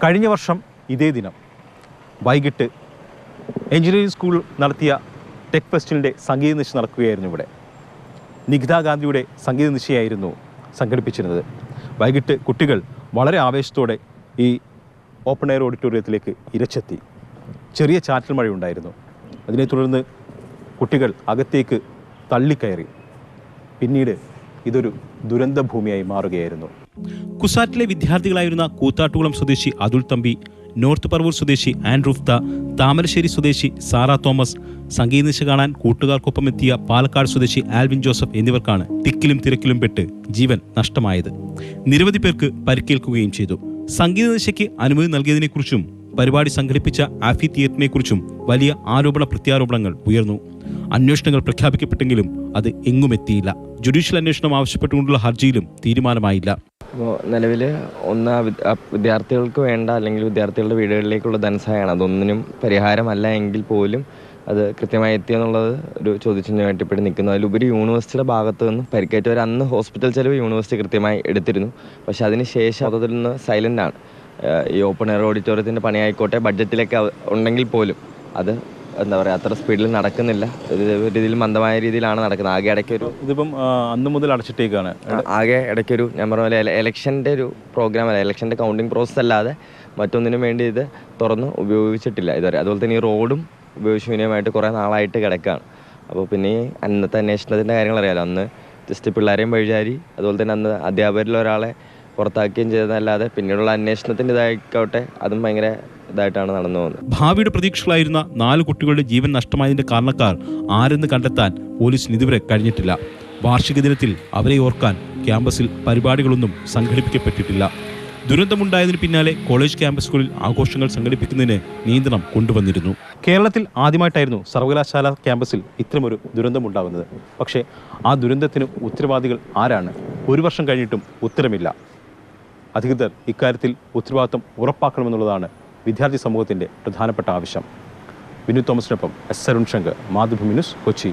കഴിഞ്ഞ വർഷം ഇതേ ദിനം വൈകിട്ട് എഞ്ചിനീയറിംഗ് സ്കൂൾ നടത്തിയ ടെക് ഫെസ്റ്റിൻ്റെ സംഗീത നിശ നടക്കുകയായിരുന്നു. ഇവിടെ നികിത ഗാന്ധിയുടെ സംഗീത നിശയായിരുന്നു സംഘടിപ്പിച്ചിരുന്നത്. വൈകിട്ട് കുട്ടികൾ വളരെ ആവേശത്തോടെ ഈ ഓപ്പൺ എയർ ഓഡിറ്റോറിയത്തിലേക്ക് ഇരച്ചെത്തി. ചെറിയ ചാറ്റൽ മഴയുണ്ടായിരുന്നു. അതിനെ തുടർന്ന് കുട്ടികൾ അകത്തേക്ക് തള്ളിക്കയറി. പിന്നീട് ഇതൊരു ദുരന്ത ഭൂമിയായി മാറുകയായിരുന്നു. കുസാറ്റിലെ വിദ്യാർത്ഥികളായിരുന്ന കൂത്താട്ടുകുളം സ്വദേശി അതുൽ തമ്പി, നോർത്ത് പറവൂർ സ്വദേശി ആൻഡ്രൂഫ്ത, താമരശ്ശേരി സ്വദേശി സാറ തോമസ്, സംഗീത നിശ കാണാൻ കൂട്ടുകാർക്കൊപ്പം എത്തിയ പാലക്കാട് സ്വദേശി ആൽവിൻ ജോസഫ് എന്നിവർക്കാണ് തിക്കിലും തിരക്കിലും പെട്ട് ജീവൻ നഷ്ടമായത്. നിരവധി പേർക്ക് പരിക്കേൽക്കുകയും ചെയ്തു. സംഗീത നിശയ്ക്ക് അനുമതി നൽകിയതിനെക്കുറിച്ചും പരിപാടി സംഘടിപ്പിച്ച ആഫി തിയേറ്ററിനെക്കുറിച്ചും വലിയ ആരോപണ പ്രത്യാരോപണങ്ങൾ ഉയർന്നു. അന്വേഷണങ്ങൾ പ്രഖ്യാപിക്കപ്പെട്ടെങ്കിലും അത് എങ്ങുമെത്തിയില്ല. ജുഡീഷ്യൽ അന്വേഷണം ആവശ്യപ്പെട്ടുകൊണ്ടുള്ള ഹർജിയിലും തീരുമാനമായില്ല. ഇപ്പോൾ നിലവിൽ വിദ്യാർത്ഥികൾക്ക് വേണ്ട അല്ലെങ്കിൽ വിദ്യാർത്ഥികളുടെ വീടുകളിലേക്കുള്ള ധനസഹായമാണ്. അതൊന്നിനും പരിഹാരമല്ല എങ്കിൽ പോലും അത് കൃത്യമായി എത്തിയെന്നുള്ളത് ഒരു ചോദ്യചിഹ്നമായിട്ട് ഇപ്പോഴും നിൽക്കുന്നു. അതിലുപരി യൂണിവേഴ്സിറ്റിയുടെ ഭാഗത്ത് നിന്ന് പരിക്കേറ്റവർ അന്ന് ഹോസ്പിറ്റൽ ചെലവ് യൂണിവേഴ്സിറ്റി കൃത്യമായി എടുത്തിരുന്നു. പക്ഷേ അതിന് ശേഷം അതിൽ നിന്ന് സൈലൻ്റാണ്. ഈ ഓപ്പൺ എയർ ഓഡിറ്റോറിയത്തിൻ്റെ പണിയായിക്കോട്ടെ ബഡ്ജറ്റിലൊക്കെ ഉണ്ടെങ്കിൽ പോലും അത് എന്താ പറയുക അത്ര സ്പീഡിൽ നടക്കുന്നില്ല. ഒരു രീതിയിൽ മന്ദമായ രീതിയിലാണ് നടക്കുന്നത്. ആകെ ഇടയ്ക്കൊരു ഇതിപ്പം അന്ന് മുതൽ അടച്ചിട്ടേക്കാണ്. ആകെ ഇടയ്ക്കൊരു ഞാൻ പറഞ്ഞ പോലെ ഇലക്ഷൻ്റെ ഒരു പ്രോഗ്രാം അല്ല, ഇലക്ഷൻ്റെ കൗണ്ടിങ് പ്രോസസ് അല്ലാതെ മറ്റൊന്നിനും വേണ്ടി ഇത് തുറന്ന് ഉപയോഗിച്ചിട്ടില്ല ഇതുവരെ. അതുപോലെ തന്നെ ഈ റോഡും ഉപയോഗശൂന്യമായിട്ട് കുറേ നാളായിട്ട് കിടക്കുകയാണ്. അപ്പോൾ പിന്നെ ഈ അന്നത്തെ അന്വേഷണത്തിൻ്റെ കാര്യങ്ങൾ അറിയാമല്ലോ. അന്ന് ജസ്റ്റ് പിള്ളേരെയും വഴിചാരി, അതുപോലെ തന്നെ അന്ന് അധ്യാപകരിൽ ഒരാളെ പുറത്താക്കുകയും ചെയ്തതല്ലാതെ പിന്നീടുള്ള അന്വേഷണത്തിൻ്റെ ഇതായിക്കോട്ടെ അതും ഭയങ്കര ഇതായിട്ടാണ് നടന്നു പോകുന്നത്. ഭാവിയുടെ പ്രതീക്ഷകളായിരുന്ന 4 കുട്ടികളുടെ ജീവൻ നഷ്ടമായതിന്റെ കാരണക്കാർ ആരെന്ന് കണ്ടെത്താൻ പോലീസിന് ഇതുവരെ കഴിഞ്ഞിട്ടില്ല. വാർഷിക ദിനത്തിൽ അവരെ ഓർക്കാൻ ക്യാമ്പസിൽ പരിപാടികളൊന്നും സംഘടിപ്പിക്കപ്പെട്ടിട്ടില്ല. ദുരന്തമുണ്ടായതിനു പിന്നാലെ കോളേജ് ക്യാമ്പസുകളിൽ ആഘോഷങ്ങൾ സംഘടിപ്പിക്കുന്നതിന് നിയന്ത്രണം കൊണ്ടുവന്നിരുന്നു. കേരളത്തിൽ ആദ്യമായിട്ടായിരുന്നു സർവകലാശാല ക്യാമ്പസിൽ ഇത്തരമൊരു ദുരന്തമുണ്ടാകുന്നത്. പക്ഷേ ആ ദുരന്തത്തിന് ഉത്തരവാദികൾ ആരാണ്? 1 വർഷം കഴിഞ്ഞിട്ടും ഉത്തരമില്ല. അധികൃതർ ഇക്കാര്യത്തിൽ ഉത്തരവാദിത്തം ഉറപ്പാക്കണമെന്നുള്ളതാണ് വിദ്യാർത്ഥി സമൂഹത്തിൻ്റെ പ്രധാനപ്പെട്ട ആവശ്യം. വിനു തോമസിനൊപ്പം എസ് അരുൺ ശങ്കർ, മാതൃഭൂമി ന്യൂസ്, കൊച്ചി.